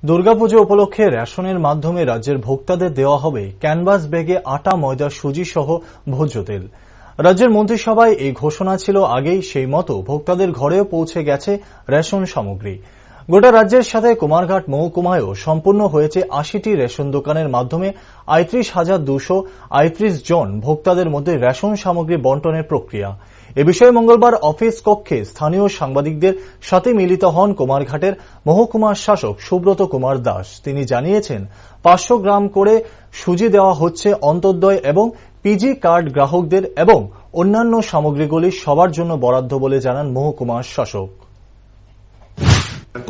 দুর্গাপুজো উপলক্ষে রেশনের মাধ্যমে রাজ্যের ভোক্তাদের দেওয়া হবে ক্যানভাস ব্যাগে আটা, ময়দা, সুজি সহ ভোজ্য তেল। রাজ্যের মন্ত্রিসভায় এই ঘোষণা ছিল আগেই, সেই মতো ভোক্তাদের ঘরেও পৌঁছে গেছে রেশন সামগ্রী। গোটা রাজ্যের সাথে কুমারঘাট মহকুমায়ও সম্পূর্ণ হয়েছে ৮০টি রেশন দোকানের মাধ্যমে ৩৮,২৩৮ জন ভোক্তাদের মধ্যে রেশন সামগ্রী বন্টনের প্রক্রিয়া। এ বিষয়ে মঙ্গলবার অফিস কক্ষে স্থানীয় সাংবাদিকদের সাথে মিলিত হন কুমারঘাটের মহকুমা শাসক সুব্রত কুমার দাস। তিনি জানিয়েছেন ৫০০ গ্রাম করে সুজি দেওয়া হচ্ছে অন্তোদয় এবং পিজি কার্ড গ্রাহকদের এবং অন্যান্য সামগ্রীগুলি সবার জন্য বরাদ্দ বলে জানান মহকুমা শাসক।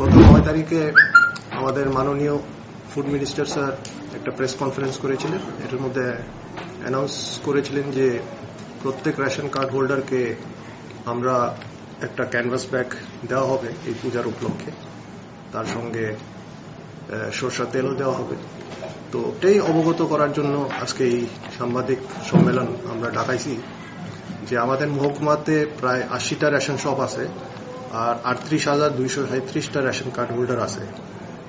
গত ৯ তারিখে আমাদের মাননীয় ফুড মিনিস্টার স্যার একটা প্রেস কনফারেন্স করেছিলেন। এটার মধ্যে অ্যানাউন্স করেছিলেন যে প্রত্যেক রেশন কার্ড হোল্ডারকে আমরা একটা ক্যানভাস ব্যাগ দেওয়া হবে এই পূজার উপলক্ষে, তার সঙ্গে সরষের তেলও দেওয়া হবে। তো এটাই অবগত করার জন্য আজকে এই সাংবাদিক সম্মেলন আমরা ডাকাইছি যে আমাদের মহকুমাতে প্রায় ৮০টা রেশন শপ আছে আর ৩৮,২৩৭টা রেশন কার্ড হোল্ডার আছে।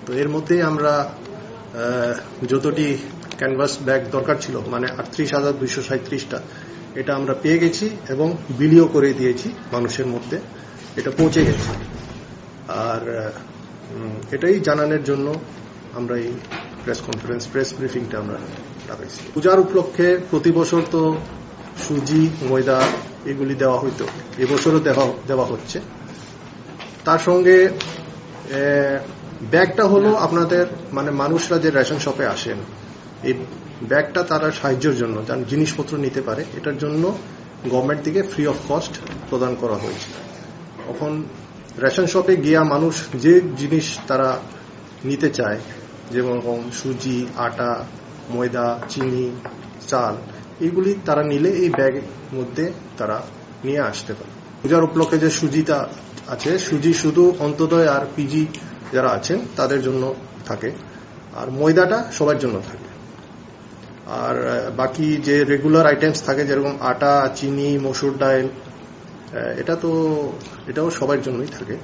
তো এর মধ্যেই আমরা যতটি ক্যানভাস ব্যাগ দরকার ছিল, মানে ৩৮,২৩৭টা, এটা আমরা পেয়ে গেছি এবং বিলিও করে দিয়েছি মানুষের মধ্যে, এটা পৌঁছে গেছে। আর এটাই জানানোর জন্য আমরা এই প্রেস ব্রিফিংটা আমরা ডাকাইছি। পূজার উপলক্ষে প্রতি বছর তো সুজি, ময়দা এগুলি দেওয়া হইতো, এবছরও দেওয়া হচ্ছে। তার সঙ্গে ব্যাগটা হলো আপনাদের মানে মানুষরা যে রেশন শপে আসেন, এই ব্যাগটা তারা সাহায্যের জন্য জিনিসপত্র নিতে পারে, এটার জন্য গভর্নমেন্ট থেকে ফ্রি অফ কস্ট প্রদান করা হয়েছে। এখন রেশন শপে গিয়া মানুষ যে জিনিস তারা নিতে চায়, যেমন সুজি, আটা, ময়দা, চিনি, চাল, এইগুলি তারা নিলে এই ব্যাগের মধ্যে তারা নিয়ে আসতে পারে। পূজার উপলক্ষে যে সুজিটা আছে, সুজি শুধু অন্তোদয় আর পিজি যারা আছেন তাদের জন্য থাকে, আর ময়দাটা সবার জন্য থাকে। আর বাকি যে রেগুলার আইটেমস থাকে যেরকম আটা, চিনি, মসুর ডাল, এটাও সবার জন্যই থাকে।